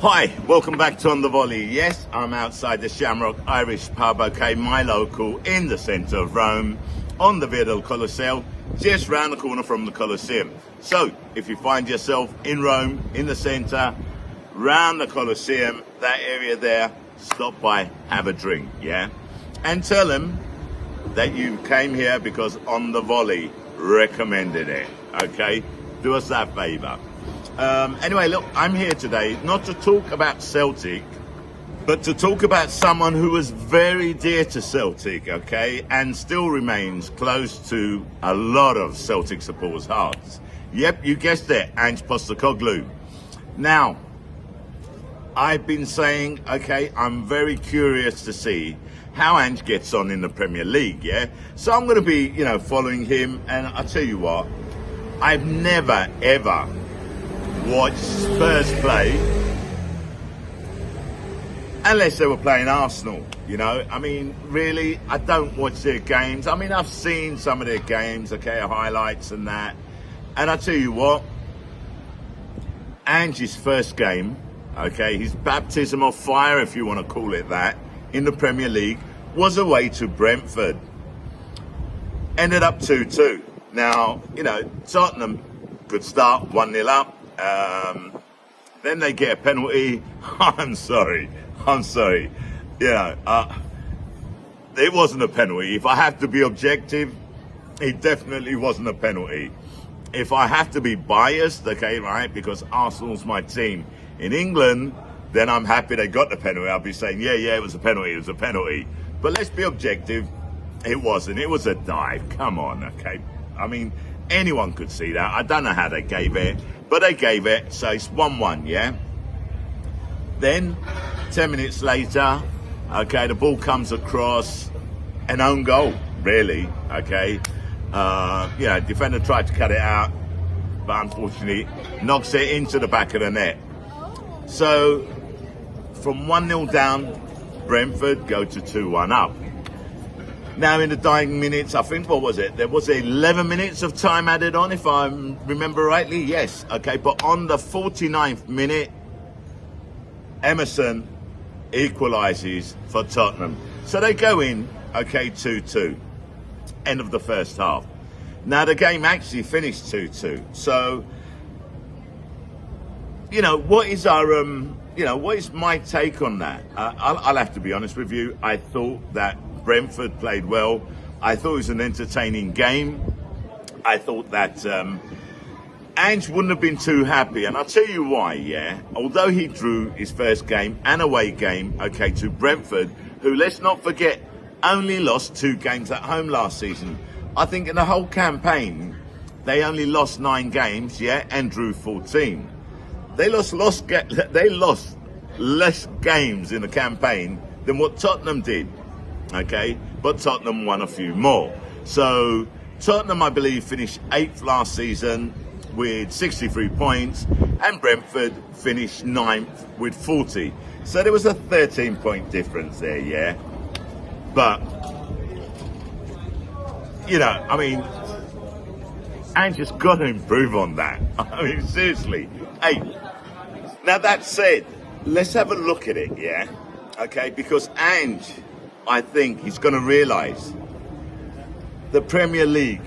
Hi, welcome back to On The Volley. Yes, I'm outside the Shamrock Irish pub, okay, my local, in the centre of Rome, on the Via del Colosseo, just round the corner from the Colosseum. So, if you find yourself in Rome, in the centre, round the Colosseum, that area there, stop by, have a drink, yeah? And tell them that you came here because On The Volley recommended it, okay? Do us that favour. Anyway, look, I'm here today not to talk about Celtic, but to talk about someone who was very dear to Celtic, okay, and still remains close to a lot of Celtic supporters' hearts. Yep, you guessed it, Ange Postecoglou. Now, I've been saying, okay, I'm very curious to see how Ange gets on in the Premier League, yeah? So I'm going to be, following him, and I'll tell you what, I've never, ever watch Spurs play unless they were playing Arsenal, I mean, really, I don't watch their games. I mean, I've seen some of their games, okay, highlights and that. And I tell you what, Ange's first game, okay, his baptism of fire, if you want to call it that, in the Premier League, was away to Brentford. Ended up 2-2. Now, Tottenham, good start, 1-0 up. Then they get a penalty. I'm sorry. It wasn't a penalty. If I have to be objective, it definitely wasn't a penalty. If I have to be biased, okay, right, because Arsenal's my team in England, then I'm happy they got the penalty. I'll be saying, yeah, it was a penalty. But let's be objective. It wasn't. It was a dive. Come on, okay. I mean, anyone could see that. I don't know how they gave it, but they gave it, so it's 1-1, yeah? Then, 10 minutes later, okay, the ball comes across, an own goal, really, okay? Defender tried to cut it out, but unfortunately, knocks it into the back of the net. So, from 1-0 down, Brentford go to 2-1 up. Now, in the dying minutes, I think, what was it? There was 11 minutes of time added on, if I remember rightly. Yes, okay. But on the 49th minute, Emerson equalises for Tottenham. So they go in, okay, 2-2. End of the first half. Now, the game actually finished 2-2. So, what is our, what is my take on that? I'll have to be honest with you. I thought that Brentford played well. I thought it was an entertaining game. I thought that Ange wouldn't have been too happy, and I'll tell you why, yeah? Although he drew his first game, an away game, okay, to Brentford, who, let's not forget, only lost 2 games at home last season. I think in the whole campaign, they only lost 9 games, yeah, and drew 14. They lost less games in the campaign than what Tottenham did. Okay, but Tottenham won a few more. So Tottenham, I believe, finished 8th last season with 63 points, and Brentford finished 9th with 40. So there was a 13-point difference there, yeah. But, I mean, Ange has got to improve on that. I mean, seriously. Hey, now that said, let's have a look at it, yeah? Okay, because Ange, I think he's going to realise the Premier League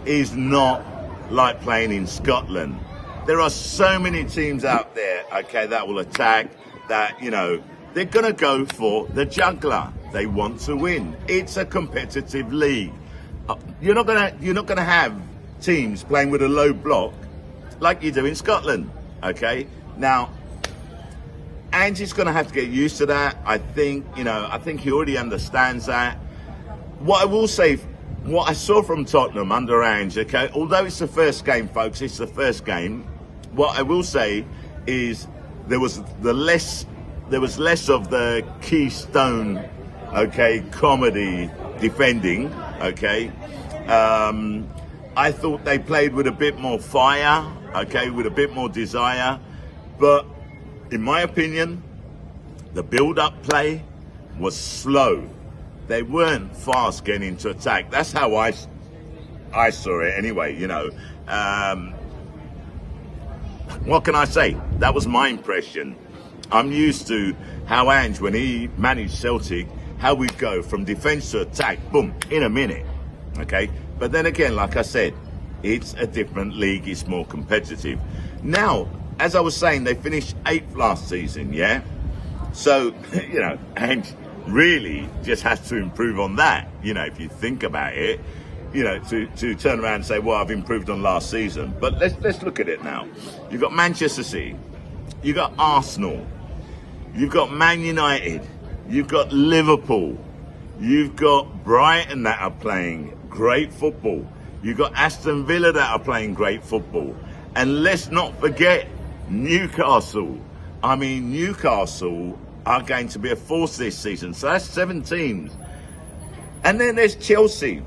is not like playing in Scotland. There are so many teams out there, okay, that will attack, that, they're going to go for the juggler. They want to win. It's a competitive league. You're not going to have teams playing with a low block like you do in Scotland, okay? Now, Ange is going to have to get used to that. I think he already understands that. What I will say, what I saw from Tottenham under Ange, okay, although it's the first game, folks, it's the first game. What I will say is there was less of the keystone, okay, comedy defending, okay. I thought they played with a bit more fire, okay, with a bit more desire, but in my opinion, the build-up play was slow. They weren't fast getting into attack. That's how I saw it anyway, What can I say? That was my impression. I'm used to how Ange, when he managed Celtic, how we'd go from defence to attack, boom, in a minute, okay? But then again, like I said, it's a different league, it's more competitive. Now, as I was saying, they finished 8th last season, yeah? So, you know, Ange really just has to improve on that, you know, if you think about it, you know, to turn around and say, well, I've improved on last season. But let's look at it now. You've got Manchester City, you've got Arsenal, you've got Man United, you've got Liverpool, you've got Brighton that are playing great football, you've got Aston Villa that are playing great football, and let's not forget Newcastle. I mean, Newcastle are going to be a force this season, so that's 7 teams. And then there's Chelsea.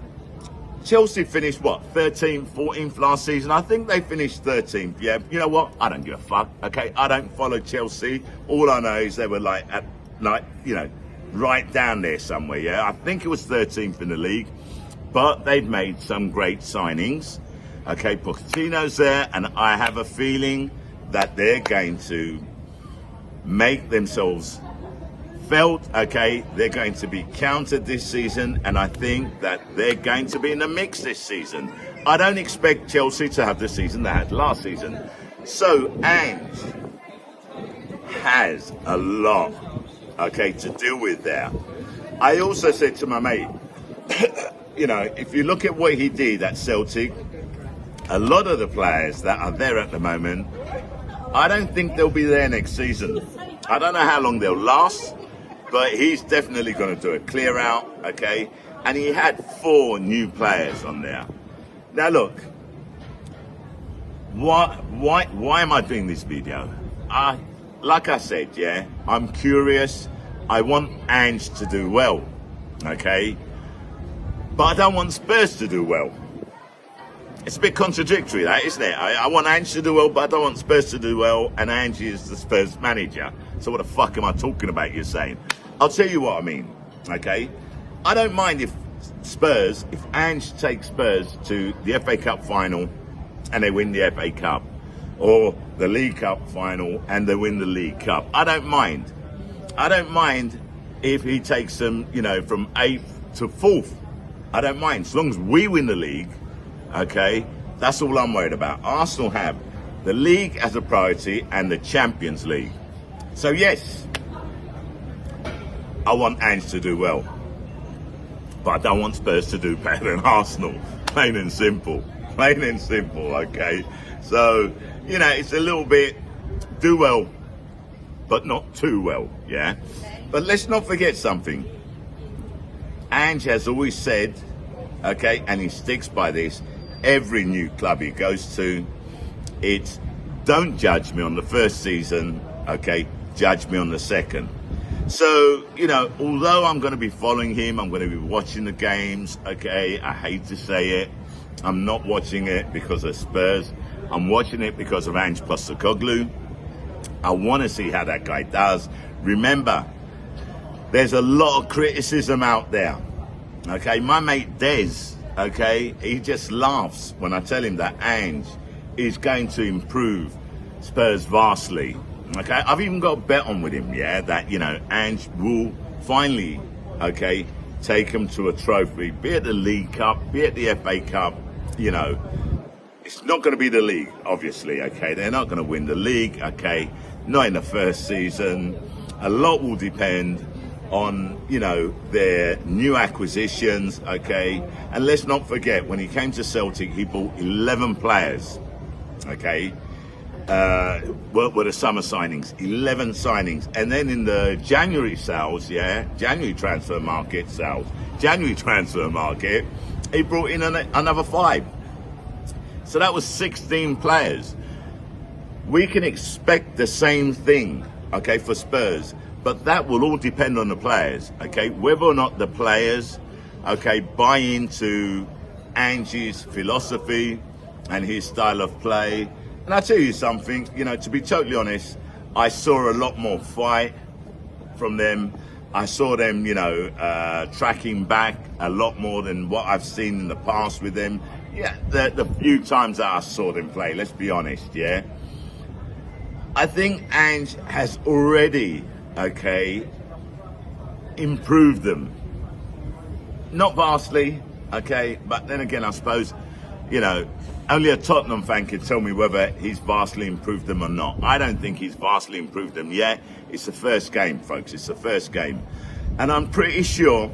Chelsea finished, what, 13th, 14th last season? I think they finished 13th, yeah. You know what? I don't give a fuck, okay? I don't follow Chelsea. All I know is they were like, you know, right down there somewhere, yeah. I think it was 13th in the league, but they've made some great signings. Okay, Pochettino's there, and I have a feeling that they're going to make themselves felt, okay? They're going to be counted this season, and I think that they're going to be in the mix this season. I don't expect Chelsea to have the season they had last season. So Ange has a lot, okay, to deal with there. I also said to my mate, you know, if you look at what he did at Celtic, a lot of the players that are there at the moment, I don't think they'll be there next season. I don't know how long they'll last, but he's definitely going to do a clear out, okay? And he had 4 new players on there. Now look, why am I doing this video? Like I said, yeah, I'm curious. I want Ange to do well, okay? But I don't want Spurs to do well. It's a bit contradictory, that, isn't it? I want Ange to do well, but I don't want Spurs to do well, and Ange is the Spurs manager. So what the fuck am I talking about, you're saying? I'll tell you what I mean, okay? I don't mind if Ange takes Spurs to the FA Cup final and they win the FA Cup, or the League Cup final and they win the League Cup. I don't mind. I don't mind if he takes them, you know, from 8th to 4th. I don't mind, as long as we win the league, okay? That's all I'm worried about. Arsenal have the league as a priority and the Champions League. So yes, I want Ange to do well, but I don't want Spurs to do better than Arsenal. Plain and simple. Plain and simple, okay? So, you know, it's a little bit do well, but not too well, yeah? But let's not forget something. Ange has always said, okay, and he sticks by this, every new club he goes to, it's don't judge me on the first season, okay, judge me on the second. So, you know, although I'm going to be following him, I'm going to be watching the games, okay, I hate to say it, I'm not watching it because of Spurs, I'm watching it because of Ange Postecoglou. I want to see how that guy does. Remember, there's a lot of criticism out there, okay? My mate Des, okay, he just laughs when I tell him that Ange is going to improve Spurs vastly, okay? I've even got a bet on with him, yeah, that, you know, Ange will finally, okay, take him to a trophy, be it the League Cup, be it the FA Cup, you know. It's not going to be the league, obviously, okay? They're not going to win the league, okay? Not in the first season. A lot will depend on, you know, their new acquisitions, okay? And let's not forget, when he came to Celtic, he bought 11 players, okay? Were the summer signings, 11 signings. And then in the January sales, yeah, January transfer market, he brought in another 5. So that was 16 players. We can expect the same thing, okay, for Spurs, but that will all depend on the players, okay? Whether or not the players, okay, buy into Ange's philosophy and his style of play. And I'll tell you something, you know, to be totally honest, I saw a lot more fight from them. I saw them, you know, tracking back a lot more than what I've seen in the past with them. Yeah, the few times that I saw them play, let's be honest, yeah. I think Ange has already, okay, improved them. Not vastly, okay, but then again, I suppose, you know, only a Tottenham fan can tell me whether he's vastly improved them or not. I don't think he's vastly improved them yet. It's the first game, folks. It's the first game. And I'm pretty sure,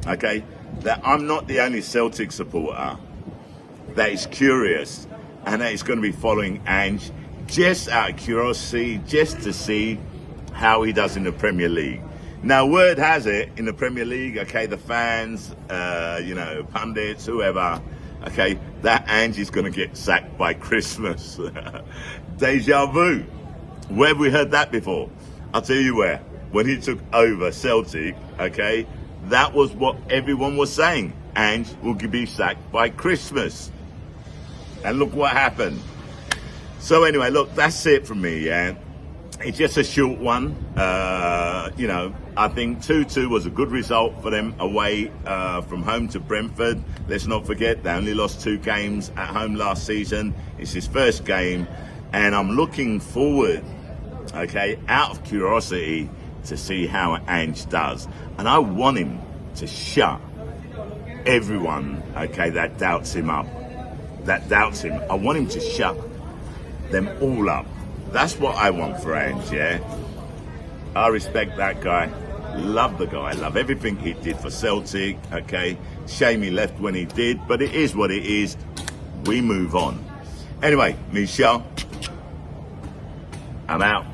okay, that I'm not the only Celtic supporter that is curious and that is going to be following Ange just out of curiosity, just to see how he does in the Premier League. Now, word has it, in the Premier League, okay, the fans, you know, pundits, whoever, okay, that Ange is going to get sacked by Christmas. Deja vu. Where have we heard that before? I'll tell you where. When he took over Celtic, okay, that was what everyone was saying. Ange will be sacked by Christmas. And look what happened. So anyway, look, that's it from me, yeah. It's just a short one. You know, I think 2-2 was a good result for them away from home to Brentford. Let's not forget, they only lost 2 games at home last season. It's his first game. And I'm looking forward, okay, out of curiosity, to see how Ange does. And I want him to shut everyone, okay, that doubts him up. That doubts him. I want him to shut them all up. That's what I want for Ange, yeah? I respect that guy. Love the guy. Love everything he did for Celtic, okay? Shame he left when he did, but it is what it is. We move on. Anyway, Michelle, I'm out.